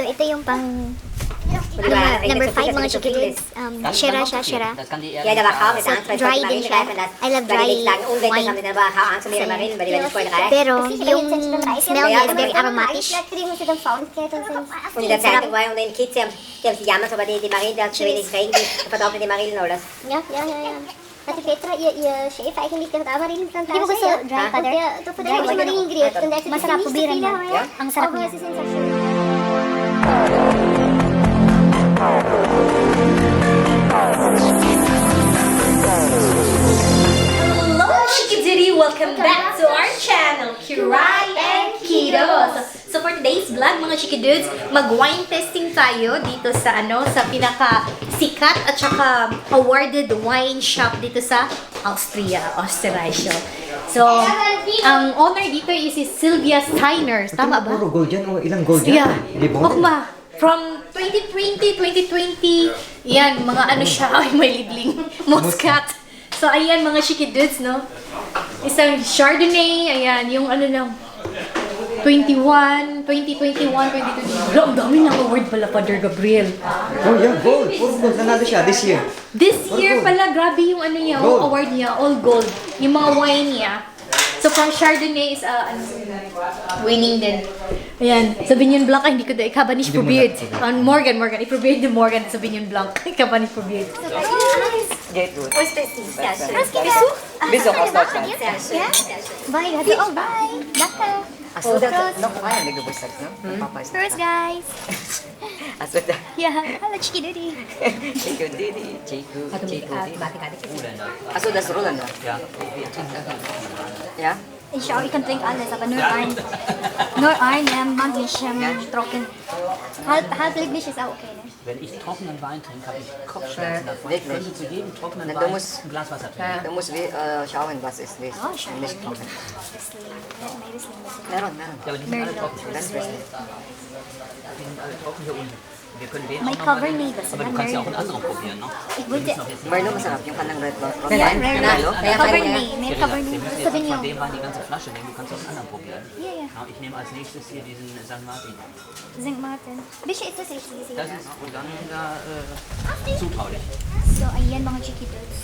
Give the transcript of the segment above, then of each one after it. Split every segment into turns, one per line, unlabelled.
So, ito yung pang... number 5 mga Chikidus. Shira siya, shira. So, dry din siya. I love dry wine. Pero yung smell niya is very aromatic. Ja. Hatte Petra ihr Chef eigentlich der Marillenplantage? Hindi mo gusto dry father? Dry wine. Masarap pubiran mo. Ang sarap niya.
Hello Chikidudi! Welcome back to our channel, Kiray and Kiddos! So for today's vlog mga Chikidudes, mag-wine testing tayo dito sa sa pinaka-sikat at saka awarded wine shop dito sa Austria. So, ang owner dito is si Sylvia Steiner. Tama ba?
Puro gold yan o ilang gold yan?
Yeah. Okma. From 2020, 2020, yan, mga siya, ay may lidling, Muscat. So, ayan mga Chikidudes, no? Isang Chardonnay, ayan, yung lang, 2021, 2022. Ang dami ng award pala, Father Gabriel.
Oh yeah, gold. Puro gold. Nanalo siya this year.
This year pala, grabe yung niya, yung award niya, all gold. Yung mga wine niya. So, from Chardonnay is, winning din. Ayan, Sauvignon Blanc, hindi ko dahil, Cabernet Sauvignon. Morgan, i-forbid ni Morgan Sauvignon Blanc, Cabernet Sauvignon.
Get good.
Wieso aus Deutschland? Ja? Bye. Oh, bye. Danke.
Achso, noch ein Geburtstag, ne? Papa ist
First, guys.
Achso, da.
Yeah, hello, Chikidudi.
Chikidudi. Achso, das ist Roland. Ja. Ja?
Ich schaue, ich kann trinken alles, aber nur ein Magnesium trocken. Halblieblich ist auch okay, ne?
Wenn ich trockenen Wein trinke, habe ich Kopfschmerzen davon. Ich könnte zu jedem trockenen Wein ein Glas Wasser trinken.
Du musst schauen, was ist nicht trocken. Meron.
Ja, aber die sind alle trocken. Die sind alle trocken hier unten. Wir können den
May
auch
cover
noch mal,
name.
aber du kannst ja auch einen anderen probieren, ne?
Ich wollte...
Merlo masarap yung kanang red wine.
Cover name. May cover
Den
name.
müssen wir
Sabi
jetzt
niyo.
von dem Wein die ganze Flasche nehmen. Du kannst auch einen anderen probieren.
Yeah.
Ja, ich nehme als nächstes hier diesen St. Martin.
St. Martin. Bisha, ito sa
Das ist und dann zutraulich.
So, ayan mga Chikidudes.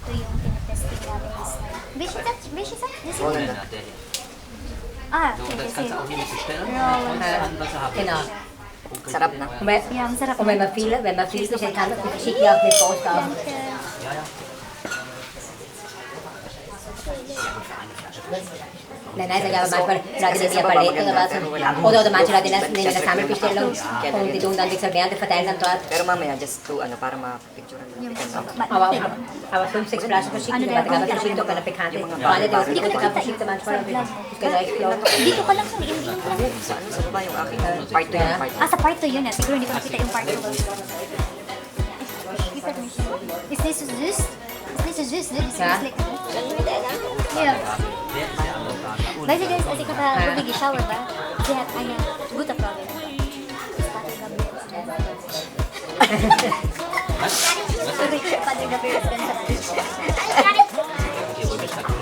Ito yung pinatesting namin this time. Bisha, this is
Holländer, der hier. So, und das kannst du auch hier mit bestellen. Und dann, was du haben
Genau.
Sarap na.
Yeah, ang sarap.
Und wenn man viel bestellen kann, dann schicke ich auch mit Post auf.
Ja, ja.
Nein, also ja, aber manchmal Leute, die mehr Paletten oder was. Oder manche Leute nehmen eine Sammelbestellung und die tun dann die Servante verteilen dann dort.
Pero mamaya, just to, para ma-picture na.
Aber 5, 6 Flaschen verschickt, die Leute verschickt auch eine bekannte Freunde, die aus die Kunden verschickt manchmal. Das geht echt klar.
Dito ka lang sa liim lang.
Sa baba yung aking part 2 yung part 2.
Sa part 2 yun siguro hindi ko nakita yung part 2. Is this süß? Is this süß? This is like... Yeah. Weißt du guys, als ich habe geschaut, sie hat eine gute Frage. Sorry, Father Gabriel ist ganz gute Frage.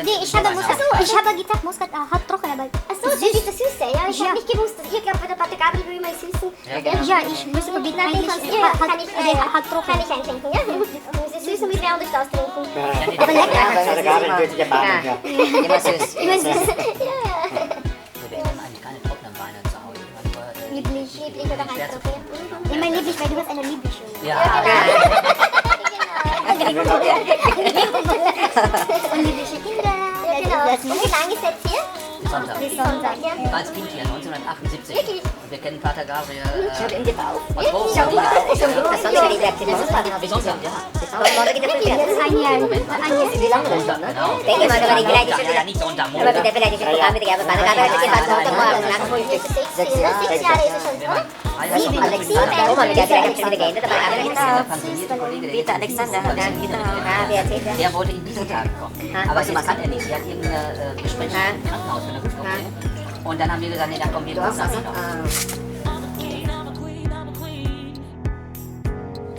Nee, ich habe Muskat. Ich habe gedacht, Muskat hat trocken, aber... Achso, das ist das Süße, ja? Ich habe nicht gewusst. Ich glaube, bei der Patekabel will mal Süßen. Ja, ich müsste probieren. Eigentlich hat trocken. Kann ich einschenken, ja? Das Süße müssen wir anders austrinken. Aber lecker.
Immer süß.
Immer süß. Ja.
Wir haben eigentlich keine trockenen Weine zu Hause.
Lieblich oder Reistrocken. Immer lieblich, weil du hast eine Lieblich.
Ja.
Genau. liebe Kinder. Genau. Und wie lange ist jetzt hier?
Sonntag.
Bis Sonntag, ja.
Als Kind hier, 1978.
Wirklich?
Und wir kennen Pater Gabriel.
Schau in die Bauch.
Schau mal.
Das soll ich direkt in
Bis Sonntag, ja.
Wirklich, das ist ein Jahr.
Wie lange das schon, ne?
Genau.
Denke mal, aber die Kiray, die
Ja, nicht Sonntag,
aber
Montag.
bitte vielleicht ist das Programm mit der Pater Gabriel, das ist fast Montag morgen, nach dem Frühstück.
6 Jahre ist es schon, oder?
Oma, mit der Kiray hat schon wieder geändert, aber
Der
aber
pensionierte Kollege, der
Peter Alexander hat dann wer erzählt ja.
der wollte in diesen Tagen kommen. Aber das kann er nicht. Er hat irgendein Gespräch im Krankenhaus für eine Hüft. Und dann haben wir gesagt, nee, dann kommen wir
Du hast
noch.
also,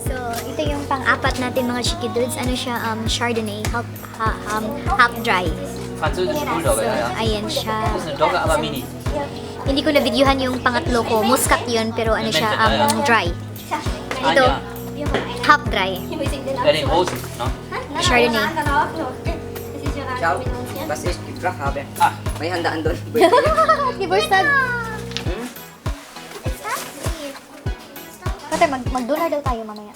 So, ito yung pang-apat natin mga Chikidudes. Ano siya? Chardonnay. Half dry.
Französische Bulldogge, ja, ja.
Ayan siya.
Das ist eine Dogge, aber mini.
Hindi ko na-videohan yung pangatlo ko. Muscat yun, pero ano siya? Dry.
Ein
Ito,
Jahr.
half dry.
Ja, den großen, ne?
Chardonnay.
schau, was ich gebracht habe.
Ah.
May handaan doon.
Di ba, Stag? Pater, mag-donor daw tayo mamaya.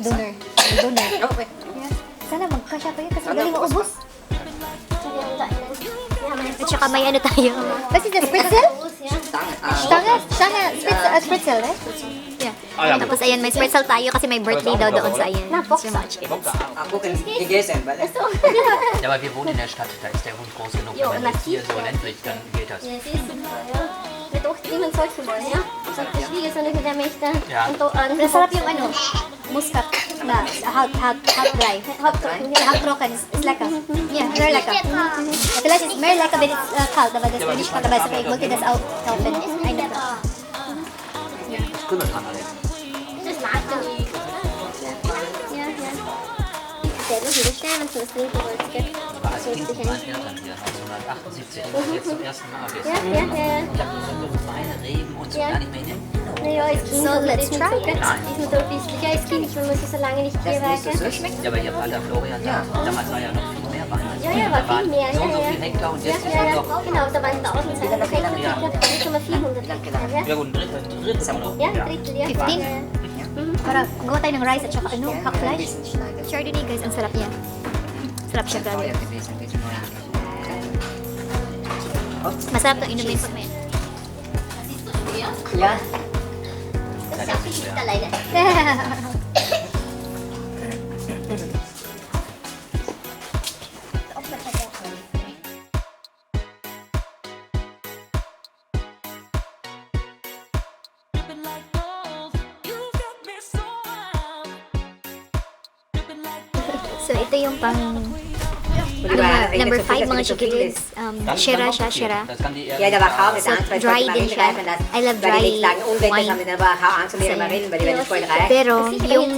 Donor. Donor.
Okay.
Sana magkasya pa yun kasi magaling maubos. At saka may ano tayo. Kasi the spritzel? Stanga, spritzel, right? Yeah. Tapos ayan, may spritzel tayo kasi may birthday daw doon sa ayan. Sir Mach.
Ako kan gegessen, weil
Ja, aber wir wohnen in der Stadt, da ist der Hund groß genug.
Jo,
Wenn man jetzt hier so ländlich, dann geht das.
Ja, sie ist super, ja. Mit auch niemand sollte wollen, ja? So, ich wiege so nicht mit der Mächte.
Ja.
Und masarap yung ano, muscat na hot dry. Hot broken is lecker. Yeah, very lecker. Vielleicht ist mehr lecker, wenn es kalt, aber das will ich mal dabei sagen. Ich wollte das auch kaufen.
Kümmel dran, Alex.
Das mag ich. Ja. Selber hinstellen, wenn du das trinken wolltest, gell?
Aber als Kind mit meinen Eltern hier, 1978, jetzt zum ersten Mal gewesen.
Ja.
Ich habe so Weine, Reben und so
Ja.
gar nicht mehr in den.
Naja, als Kind So, let's ist try
it.
Ist man so ein bisschen, ja, als Kind, weil man so lange nicht hier war.
nicht so
gell?
süß schmeckt.
Ja, aber hier Pater Florian, damals war ja noch viel mehr Wein.
Ja, war viel mehr.
So
Ja,
und so
ja.
viel Hektar und jetzt ist
Ja,
nur noch.
genau, da waren 1000 Seiten. Das Hektar,
Ja.
jetzt haben wir 400 Hektar.
Ja gut, ein Drittel oder?
Ja, ein Drittel, ja.
15?
Ja.
Para gawa tayo ng rice at saka ano,
ein
hackfleisch.
bisschen schneiden.
Chardonnay guys, ang sarap niya. Sarap siya, grabe.
Teuer gewesen, ein bisschen
Masarap to inumin pag may...
Ja.
Das ist auch viel leider.
So ito yung pang...
Diba,
number
so
5
viel,
mga
so viel
chickens.
Dann
Shira
noch
siya,
viel.
shira.
Das kann die
Ja, da war kaum das
So,
Angst, weil
dry
ich
din siya. I love dry wine.
Wine. Da war kaum Angst um ihre Marinen, weil die werden voll reich.
Pero yung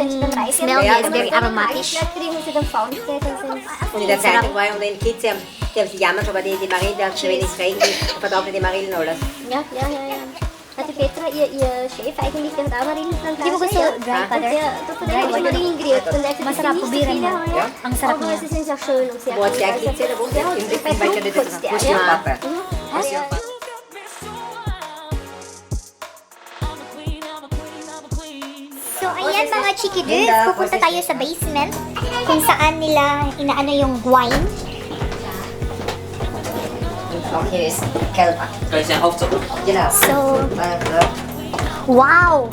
smell niya is very aromatic.
Vielleicht kriegen sie dann Faultigkeit und sind...
Und in der Zeitung war und den Kids, die haben sich jammert, aber die Marinen, die haben zu wenig Regen, die verdoppeln die Marinen alles.
Ja. Hat die Petra, ihr Chef eigentlich, der hat auch Marienplantage.
Di mo gusto dry, Father?
Der hat Marien grillt und der
Masarap, probieren mo.
Ja.
Ang sarap
Aber
niya.
sie sind sehr schön und sehr
Wo hat der Kids, der wohnt im Rücken, weil ich das ist ja Papa.
So, ayan mga chikidudes, pupunta tayo sa basement kung saan nila inaano yung wine.
Auch hier ist Kälber.
Da ist der Aufzug.
Genau.
So, wow!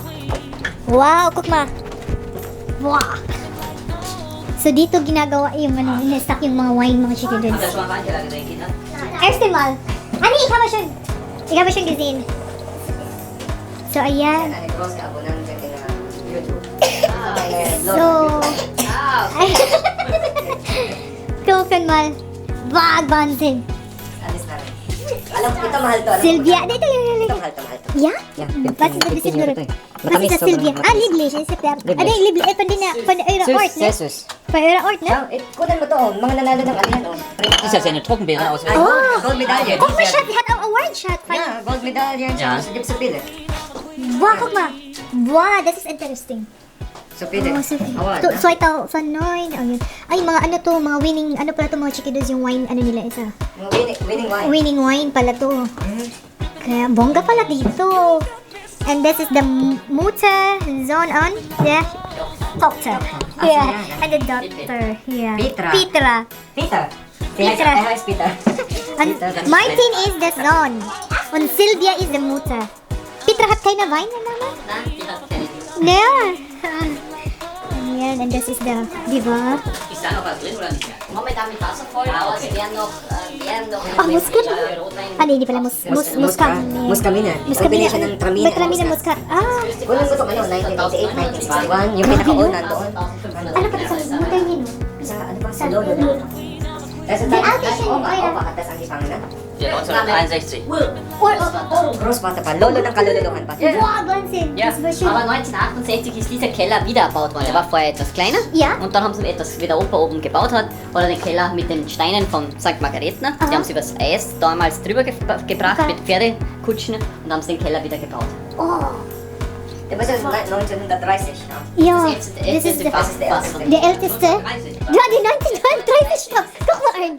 Wow, guck mal. Wow! So, dito ginagawa yung ano, in-stock yung mga wine, mga
Habt ihr
chikidudes.
schon mal Weinkeller gesehen, Kinder?
Erste Mal. Hani, ich habe schon gesehen. So, ayan.
Eine große Abonnentin in YouTube.
So, gucken mal. Wahnsinn.
Alles na rin. Alam ko, ito mahal to.
Sylvia, dito yung...
Ito mahal to.
Ja? Was ist das bisschen nur? Was ist das Sylvia? Ah, lieblich. Ist das der? Ah, nee, lieblich. Von eurer Ort, ne?
Jesus.
Von eurer Ort, ne?
Ja, kunin mo to. Mga nanalo ng ano yan.
Ist das ja eine Trockenbeere aus
Oh, Goldmedaille.
Guck mal, Schat, die hat auch Award, Schat.
Ja, Goldmedaille.
Ja.
Es gibt so viele.
Wow, guck mal. Wow, das ist interesting.
So viele.
Oh, so,
Award,
to,
ne?
2009. Oh, yun. Ay, mga ano to, mga winning, ano pala to, mga chikidos, yung wine, ano nila isa.
Winning wine.
Winning wine pala to. Kaya bongga pala dito. And this is the Mutter zone on. Yeah. Doctor. Yeah. And the doctor. Yeah.
Petra.
Petra.
Peter.
Peter.
Hi, Peter.
And Martin is the son. And Sylvia is the mother. Petra hat keine Weine, Mama? Yeah. Ayan, and this is the, di ba?
Ist da noch was drin oder nicht mehr?
Momentan mit Wasser voll, aber sie werden noch...
Muskat. Hindi pala muskat.
Muskamina.
Muskamina.
Siya ng tramina.
May tramina muskat.
Unang gusto ko, 1998, 1961. Yung pinaka-on nandoon.
Ano pa sa mutay niyo, no?
Sa lolo na. Tapos ang tas ang ipangalan.
Ja, 1961.
Großvater pa, lolo ng kalululuhan pa.
Wow, Wahnsinn.
Ja.
Das war schön.
Aber 1968 ist dieser Keller wieder erbaut worden. Der war vorher etwas kleiner.
Ja.
Und dann haben sie etwas, wie der Opa oben gebaut hat, oder den Keller mit den Steinen von St. Margaretner.
Aha.
Die haben sie übers Eis damals drüber gebracht
Okay.
mit Pferdekutschen und haben sie den Keller wieder gebaut.
Oh.
Diba sa 1930?
Ja,
Das ist
this is the
fast
the älteste. Ja, die 1930 pa. Guck mal an.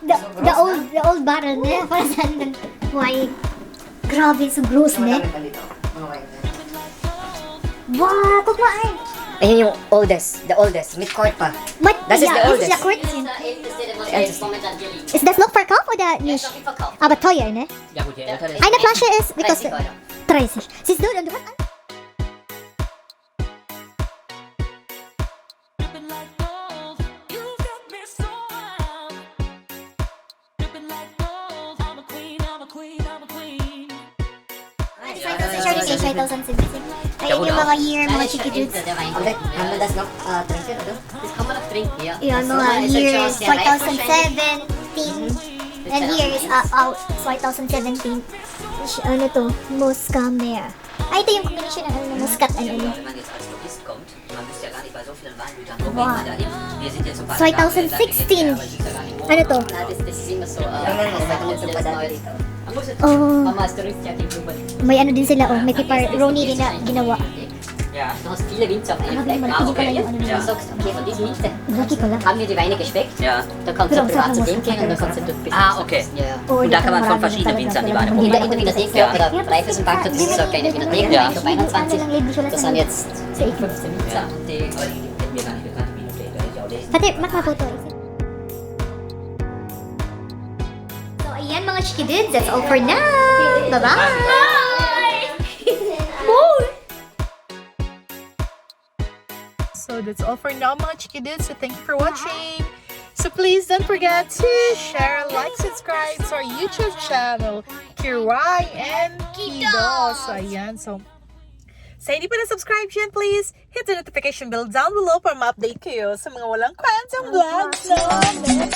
The old barrel, ne? Para saan ng wine. Grabe, so gross, ne? Wow, guck mal an.
Ayun yung the oldest, mit court pa. Das ist
ja,
the
this
oldest.
is the Kurzen.
Der älteste, der was jetzt momentan hier liegt.
Ist das noch Verkauf oder
Der
nicht?
ist noch im Verkauf.
Aber teuer, ne?
Ja gut, der ältere ist...
Eine Flasche ist, wie
30
kostet?
Euro.
30. Siehst du, und du hast Sorry, 2017. Ayun yung mga year,
Nein,
mga
ist schon
chikidudes.
älter, der Wein.
Haben wir das noch trinken, oder?
Das kann man noch trinken, ja.
Yun,
Das
mga
ist schon
years,
sehr reif wahrscheinlich.
2017. And here is out 2017. Ano to? Muscamere. Ay, ito yung combination ng ano, muscat and ano.
Wenn man jetzt als Tourist kommt, man müsste ja gar nicht bei so vielen Weingütern, wo geht man da hin? Wir sind jetzt so ein paar
2016.
aber es ist ja gar nicht
Ano to?
Nein, das ist immer so.
Tingnan mo, bakit
das
ito
ist
pa dati
Neues.
dito?
Man muss jetzt
Oh,
Mama als Tourist ja die Blumen.
may ano din sila, oh. May pepperoni din na ginawa.
Ja.
Du hast viele Winzer auf einem
Ah,
Fleck.
malaki pala yung ano
Du
nila.
sagst, okay, von diesem Winzer
Malaki pala.
haben mir die Weine geschmeckt.
Ja.
Da kannst du
Genau,
privat zu
sagen
dem
wir
gehen und dann
es.
kannst du dort
Ah, okay.
Ja, ja.
Oh,
Und da kann man von
marami
verschiedenen
talaga
Winzern die
pala.
Weine
In der
probieren.
Wienerthek oder Dreifelssenbank, das ist so eine kleine Wienerthek,
Ja.
ich glaube 21. Das sind jetzt 15 Winzer. Und die
Aber die hätten mir gar nicht bekannt, wie du da hätte ich auch lesen.
Pati, makaputo. So, ayan mga chikidudes. That's all for now. Bye-bye.
So that's all for now, mga Chikiddos. So thank you for watching. So please don't forget to share, like, subscribe to our YouTube channel, Kiray and Kiddos. So ayan. So sa hindi pa na-subscribe dyan, please hit the notification bell down below para ma-update kayo sa mga walang kwentang vlogs namin.